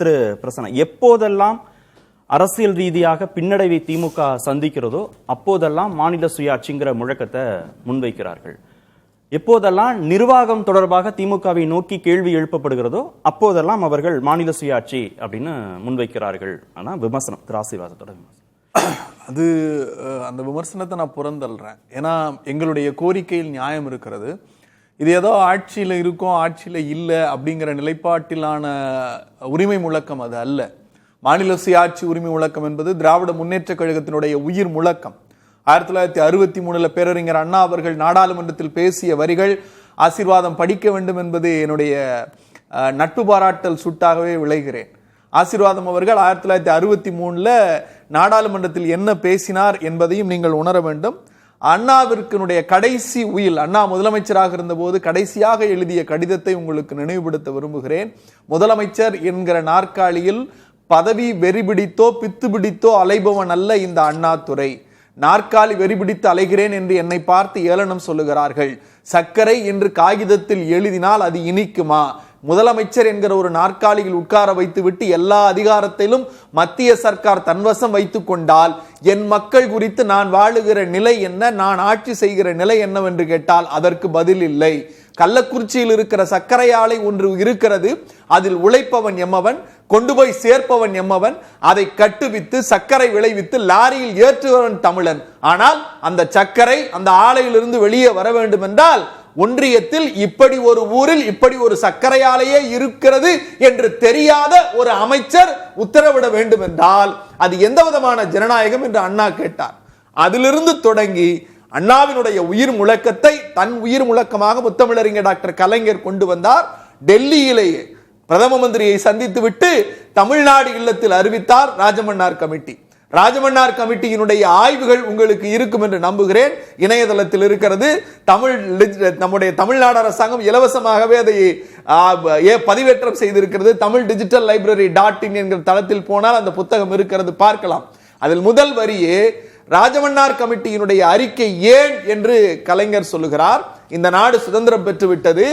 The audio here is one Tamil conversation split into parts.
திரு பிரசன்னா, எப்போதெல்லாம் அரசியல் ரீதியாக பின்னடைவை திமுக சந்திக்கிறதோ அப்போதெல்லாம் மாநில சுயாட்சிங்கிற முழக்கத்தை முன்வைக்கிறார்கள். எப்போதெல்லாம் நிர்வாகம் தொடர்பாக திமுகவை நோக்கி கேள்வி எழுப்பப்படுகிறதோ அப்போதெல்லாம் அவர்கள் மாநில சுயாட்சி அப்படின்னு முன்வைக்கிறார்கள். ஆனா விமர்சனம், திரு ஆசீர்வாதத்தோட விமர்சனம், அது அந்த விமர்சனத்தை நான் புறந்தள்ளுறேன். ஏன்னா எங்களுடைய கோரிக்கையில் நியாயம் இருக்கிறது. இது ஏதோ ஆட்சியில் இருக்கும் ஆட்சியில் இல்லை அப்படிங்கிற நிலைப்பாட்டிலான உரிமை முழக்கம் அது அல்ல. மாநில சுயாட்சி உரிமை முழக்கம் என்பது திராவிட முன்னேற்ற கழகத்தினுடைய உயிர் முழக்கம். 1963 பேரறிஞர் அண்ணா அவர்கள் நாடாளுமன்றத்தில் பேசிய வரிகள் ஆசீர்வாதம் படிக்க வேண்டும் என்பது என்னுடைய நட்பு பாராட்டல் சுட்டாகவே விளைகிறேன். ஆசீர்வாதம் அவர்கள் 1963 நாடாளுமன்றத்தில் என்ன பேசினார் என்பதையும் நீங்கள் உணர வேண்டும். அண்ணாவிற்குடைய கடைசி உயில், அண்ணா முதலமைச்சராக இருந்தபோது கடைசியாக எழுதிய கடிதத்தை உங்களுக்கு நினைவுபடுத்த விரும்புகிறேன். முதலமைச்சர் என்கிற நாற்காலியில் பதவி வெறி பிடித்தோ பித்து பிடித்தோ அலைபவன் அல்ல இந்த அண்ணாதுரை. நாற்காலி வெறி பிடித்து அலைகிறேன் என்று என்னை பார்த்து ஏளனம் சொல்லுகிறார்கள். சர்க்கரை என்று காகிதத்தில் எழுதினால் அது இனிக்குமா? முதலமைச்சர் என்கிற ஒரு நாற்காலியில் உட்கார வைத்து விட்டு எல்லா அதிகாரத்திலும் மத்திய சர்க்கார் தன்வசம் வைத்துக் கொண்டால் என் மக்கள் குறித்து நான் வாழுகிற நிலை என்ன, நான் ஆட்சி செய்கிற நிலை என்னவென்று கேட்டால் அதற்கு பதில் இல்லை. கள்ளக்குறிச்சியில் இருக்கிற சர்க்கரை ஆலை ஒன்று இருக்கிறது. அதில் உழைப்பவன் எம்மவன், கொண்டு போய் சேர்ப்பவன் எம்மவன், அதை கட்டுவித்து சர்க்கரை விளைவித்து லாரியில் ஏற்றுவன் தமிழன். ஆனால் அந்த சர்க்கரை அந்த ஆலையிலிருந்து வெளியே வர வேண்டும் என்றால் ஒன்றியத்தில் இப்படி ஒரு ஊரில் இப்படி ஒரு சர்க்கரை ஆலையே இருக்கிறது என்று தெரியாத ஒரு அமைச்சர் உத்தரவிட வேண்டும் என்றால் அது எந்த விதமான ஜனநாயகம் என்று அண்ணா கேட்டார். அதிலிருந்து தொடங்கி அண்ணாவினுடைய உயிர் முழக்கத்தை தன் உயிர் முழக்கமாக முத்தமிழறிஞர் டாக்டர் கலைஞர் கொண்டு வந்தார். டெல்லியிலேயே பிரதம மந்திரியை சந்தித்து விட்டு தமிழ்நாடு இல்லத்தில் அறிவித்தார் ராஜமன்னார் கமிட்டி. ராஜமன்னார் கமிட்டியினுடைய ஆய்வுகள் உங்களுக்கு இருக்கும் என்று நம்புகிறேன். இணையதளத்தில் இருக்கிறது. நம்முடைய தமிழ்நாடு அரசாங்கம் இலவசமாகவே அதை பதிவேற்றம் செய்திருக்கிறது. தமிழ் டிஜிட்டல் லைப்ரரி .in என்கிற தளத்தில் போனால் அந்த புத்தகம் இருக்கிறது, பார்க்கலாம். அதில் முதல் வரியே ராஜமன்னார் கமிட்டியினுடைய அறிக்கை ஏன் என்று கலைஞர் சொல்லுகிறார். இந்த நாடு சுதந்திரம் பெற்றுவிட்டது,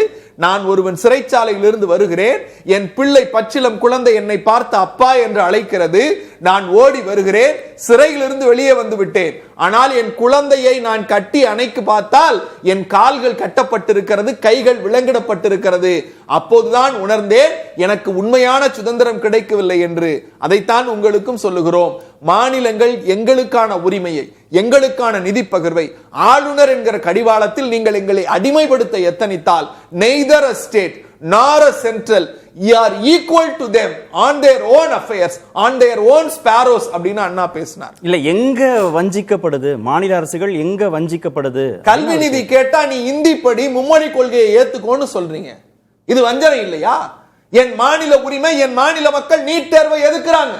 நான் ஒருவன் சிறைச்சாலையில் இருந்து வருகிறேன், என் பிள்ளை பச்சிலம் குழந்தை என்னை பார்த்து அப்பா என்று அழைக்கிறது, நான் ஓடி வருகிறேன், சிறையிலிருந்து வெளியே வந்து விட்டேன், ஆனால் என் குழந்தையை நான் கட்டி அணைக்கு பார்த்தால் என் கால்கள் கட்டப்பட்டிருக்கிறது, கைகள் விலங்கிடப்பட்டிருக்கிறது. அப்போதுதான் உணர்ந்தேன் எனக்கு உண்மையான சுதந்திரம் கிடைக்கவில்லை என்று. அதைத்தான் உங்களுக்கும் சொல்லுகிறோம். மாநிலங்கள் எங்களுக்கான உரிமையை, எங்களுக்கான நிதி பகிர்வை ஆளுநர் என்கிற கடிவாளத்தில் நீங்கள் எங்களை அடிமைப்படுத்த எத்தனித்தால் neither a state nor a central you are equal to them on their own affairs on their own sparrows அப்படின்னு அண்ணா பேசினார். இல்ல, எங்க வஞ்சிக்கப்படுது மாநில அரசுகள், எங்க வஞ்சிக்கப்படுது? கல்வி நிதி கேட்டா நீ இந்தி படி, மும்மொழி கொள்கையை ஏத்துக்கோன்னு சொல்றீங்க. இது வஞ்சனை இல்லையா? என் மாநில உரிமை, என் மாநில மக்கள் நீட் தேர்வை எதுக்குறாங்க.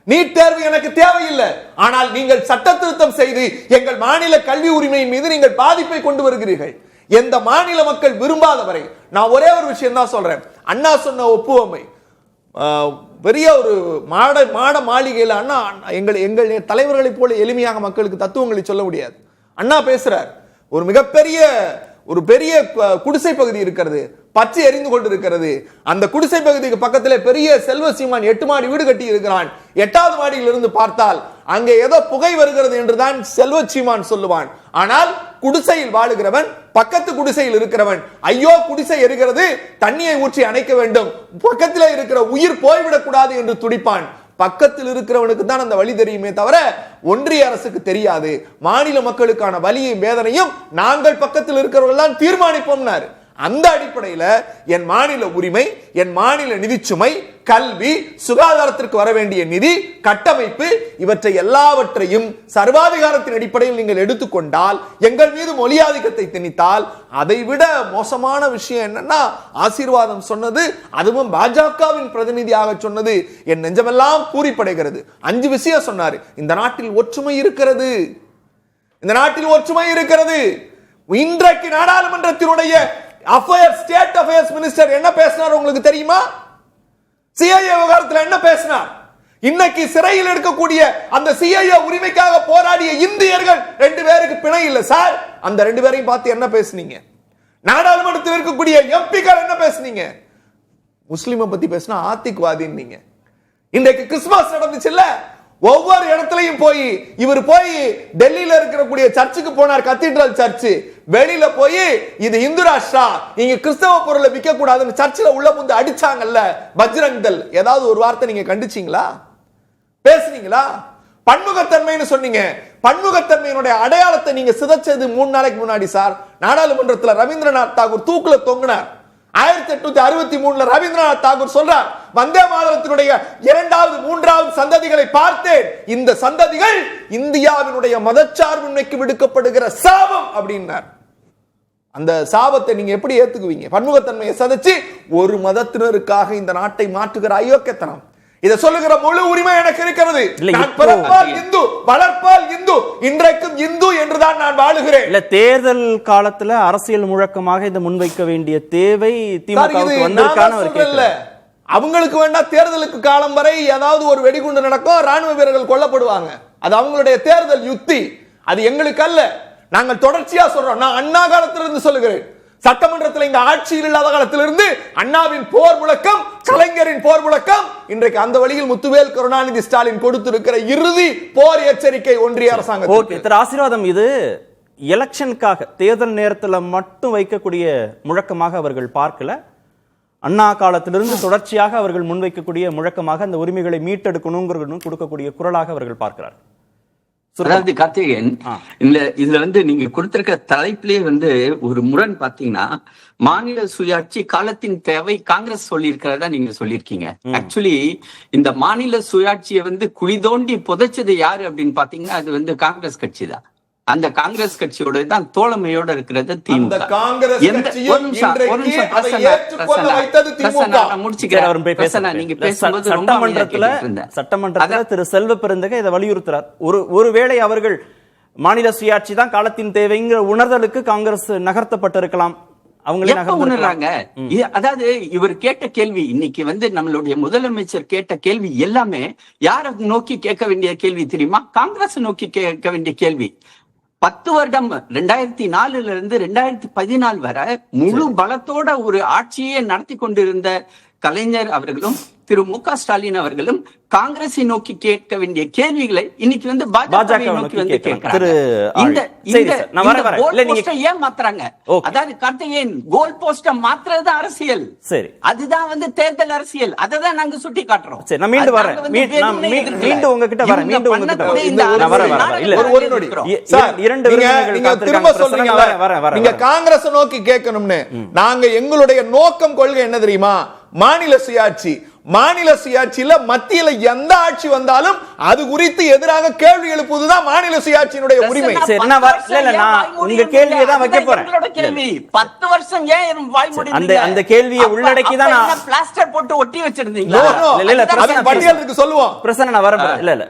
நீட் தேர்வு எனக்கு தேவையில்லை, ஆனால் நீங்கள் சட்ட திருத்தம் செய்து எங்கள் மாநில கல்வி உரிமையின் மீது நீங்கள் பாதிப்பை கொண்டு வருகிறீர்கள். எந்த மாநில மக்கள் விரும்பாத வரை நான் ஒரே ஒரு விஷயம் தான் சொல்றேன். அண்ணா சொன்ன ஒப்புவமை பெரிய ஒரு மாட மாளிகையில் அண்ணா எங்கள் தலைவர்களை போல எளிமையாக மக்களுக்கு தத்துவங்களை சொல்ல முடியாது. அண்ணா பேசுறார், ஒரு பெரிய குடிசை பகுதி இருக்கிறது, பச்சை எரிந்து கொண்டிருக்கிறது. அந்த குடிசை பகுதிக்கு பக்கத்தில் பெரிய செல்வ சீமான் 8 மாடி வீடு கட்டி இருக்கிறான். 8வது மாடியில் இருந்து பார்த்தால் அங்கே ஏதோ புகை வருகிறது என்றுதான் செல்வ சீமான் சொல்லுவான். ஆனால் குடிசையில் வாழுகிறவன், பக்கத்து குடிசையில் இருக்கிறவன், ஐயோ குடிசை எரிகிறது, தண்ணியை ஊற்றி அணைக்க வேண்டும், பக்கத்தில் இருக்கிற உயிர் போய்விடக் கூடாது என்று துடிப்பான். பக்கத்தில் இருக்கிறவனுக்கு தான் அந்த வழி தெரியுமே தவிர ஒன்றிய அரசுக்கு தெரியாது. மாநில மக்களுக்கான வலியும் வேதனையும் நாங்கள் பக்கத்தில் இருக்கிறவர்கள் தான் தீர்மானிப்போம்னாரு. அந்த அடிப்படையில் என் மாநில உரிமை, என் மாநில நிதிச்சுமை, கல்வி, சுகாதாரத்திற்கு வர வேண்டிய நிதி, கட்டமைப்பு, இவற்றை எல்லாவற்றையும் சர்வாதிகாரத்தின் அடிப்படையில் நீங்கள் எடுத்துக்கொண்டால், எங்கள் மீது மொழியாதிக்கத்தை திணித்தால், அதை விட மோசமான விஷயம் என்னன்னா ஆசீர்வாதம் சொன்னது, அதுவும் பாஜகவின் பிரதிநிதியாக சொன்னது என் நெஞ்சமெல்லாம் பூரிப்படைகிறது. 5 விஷயம் சொன்னாரு. இந்த நாட்டில் ஒற்றுமை இருக்கிறது, இந்த நாட்டில் ஒற்றுமை இருக்கிறது. இன்றைக்கு நாடாளுமன்றத்தினுடைய ஸ்டேட் அஃபேர்ஸ் மினிஸ்டர் என்ன பேசினார் உங்களுக்கு தெரியுமா? சிஐஏ விவகாரத்தில் என்ன பேசினார்? இன்னைக்கு சிறையில் இருக்கக்கூடிய அந்த சிஐஏ உரிமைக்காக போராடிய இந்தியர்கள் 2 பேருக்கு பிணை இல்லை சார். அந்த 2 பேரையும் பார்த்து என்ன பேசுனீங்க? நாடாளுமன்றத்தில் இருக்கக்கூடிய எம்பிக்கள் என்ன பேசுனீங்க? முஸ்லிமை பத்தி பேசினா ஆத்திக்வாதின்னீங்க. இன்றைக்கு கிறிஸ்துமஸ் நடந்துச்சுல்ல, ஒவ்வொரு இடத்துலயும் போய் இவர் போய் டெல்லியில இருக்கக்கூடிய சர்ச்சுக்கு போனார், கத்தீட்ரல் சர்ச். வெளியில போய் இது இந்து ராஷ்டிரா, இங்க கிறிஸ்தவ பொருளை விற்க கூடாதுன்னு சர்ச்சில் உள்ள முந்து அடிச்சாங்கல்ல பஜ்ரங் தள். ஏதாவது ஒரு வார்த்தை நீங்க கண்டிச்சீங்களா, பேசுனீங்களா? பன்முகத்தன்மைன்னு சொன்னீங்க. பன்முகத்தன்மையினுடைய அடையாளத்தை நீங்க சிதைச்சது 3 நாளைக்கு முன்னாடி சார். நாடாளுமன்றத்தில் ரவீந்திரநாத் தாகூர் தூக்குல தொங்கினார். 1863 ரவீந்திரநாத் தாகூர் சொல்றார், வந்தே மாதரத்தினுடைய 2வது 3வது சந்ததிகளை பார்த்தேன், இந்த சந்ததிகள் இந்தியாவினுடைய மதச்சார்பின்மைக்கு விடுக்கப்படுகிற சாபம் அப்படின்னார். அந்த சாபத்தை நீங்க எப்படி ஏத்துக்குவீங்க? பன்முகத்தன்மையை சதைச்சு ஒரு மதத்தினருக்காக இந்த நாட்டை மாற்றுகிற அயோக்கியத்தனம். இதை சொல்லுகிற முழு உரிமை எனக்கு இருக்கிறது. நான் பிறப்பால் இந்து, வளர்ப்பால் இந்து, இன்றைக்கும் இந்து என்றுதான் நான் வாழுகிறேன். இல்ல, தேர்தல் காலத்துல அரசியல் முழக்கமாக இதை முன்வைக்க வேண்டிய தேவை திமுகவுக்கு வந்திருக்கான. அவங்களுக்கு வேணா தேர்தலுக்கு காலம் வரை ஏதாவது ஒரு வெடிகுண்டு நடக்கும், ராணுவ வீரர்கள் கொல்லப்படுவாங்க, அது அவங்களுடைய தேர்தல் யுக்தி. அது எங்களுக்கு அல்ல. நாங்கள் தொடர்ச்சியா சொல்றோம். நான் அண்ணா காலத்திலிருந்து சொல்லுகிறேன், சட்டமன்றத்தில் இங்க ஆட்சியில் இல்லாத காலத்திலிருந்து அண்ணாவின் போர் முழக்கம், கலைஞரின் போர் முழக்கம், இன்றைக்கு அந்த வழியில் முத்துவேல் கருணாநிதி ஸ்டாலின் கொடுத்திருக்கிற இறுதி போர் எச்சரிக்கை ஒன்றிய அரசாங்கம். ஓகே திரு ஆசீர்வாதம், இது எலெக்ஷனுக்காக தேர்தல் நேரத்தில் மட்டும் வைக்கக்கூடிய முழக்கமாக அவர்கள் பார்க்கல. அண்ணா காலத்திலிருந்து தொடர்ச்சியாக அவர்கள் முன்வைக்கக்கூடிய முழக்கமாக அந்த உரிமைகளை மீட்டெடுக்கணுங்கிறது கொடுக்கக்கூடிய குரலாக அவர்கள் பார்க்கிறார். அதாவது கார்த்திகேயன், இதுல நீங்க கொடுத்திருக்க தலைப்பிலேயே ஒரு முரண் பாத்தீங்கன்னா, மாநில சுயாட்சி காலத்தின் தேவை காங்கிரஸ் சொல்லியிருக்கிறதா நீங்க சொல்லியிருக்கீங்க. ஆக்சுவலி இந்த மாநில சுயாட்சியை குழி தோண்டி புதைச்சது யாரு அப்படின்னு பாத்தீங்கன்னா, அது காங்கிரஸ் கட்சி தான். அந்த காங்கிரஸ் கட்சியோட தான் தோழமையோட இருக்கிறது திமுக. சட்டமன்றத்துல திரு செல்வ பெருந்தகை இதை வலியுறுத்துறார். ஒருவேளை அவர்கள் மாநில சுயாட்சி தான் காலத்தின் தேவைங்கிற உணர்தலுக்கு காங்கிரஸ் நகர்த்தப்பட்டிருக்கலாம். உணர்றாங்க. அதாவது இவர் கேட்ட கேள்வி, இன்னைக்கு நம்மளுடைய முதலமைச்சர் கேட்ட கேள்வி எல்லாமே யாரை நோக்கி கேட்க வேண்டிய கேள்வி தெரியுமா? காங்கிரஸ் நோக்கி கேட்க வேண்டிய கேள்வி. 10 வருடம் 2004 இருந்து 2014 வரை முழு பலத்தோட ஒரு ஆட்சியை நடத்தி கொண்டிருந்த கலைஞர் அவர்களும் திரு மு.க. ஸ்டாலின் அவர்களும் காங்கிரஸை நோக்கி கேட்க வேண்டிய கேள்விகளை இன்னைக்கு பாஜக நோக்கி கேட்கிறாங்க. ஏன் மாத்துறாங்க? அதாவது கார்த்திகேயன், கோல் போஸ்ட மாத்துறது அரசியல். சரி, அதுதான் தேர்தல் அரசியல். அதை தான் நாங்க சுட்டி காட்டுறோம். சரி, நான் மீண்டும் வரேன். மீண்டும் உங்ககிட்ட வரேன். நீங்க காங்கிரஸ் நோக்கி கேட்கணும்னு நாங்க எங்களுடைய நோக்கம் கொள்கை என்ன தெரியுமா? மாநில சுயாட்சி. மாநில சுயாட்சியில மத்தியில எந்த ஆட்சி வந்தாலும் அது குறித்து எதிராக கேள்வி எழுப்புவதுதான் மாநில சுயாட்சியினுடைய உரிமை. உங்க கேள்வியை தான் வைக்க போறேன். 10 வருஷம் ஏன் வாய் மூடி அந்த கேள்வியை உள்ளடக்கி தான் பிளாஸ்டர் போட்டு ஒட்டி வச்சிருந்தீங்களா? பட்டியலுக்கு சொல்லுவோம். பிரசன்ன நான் வரேன். இல்ல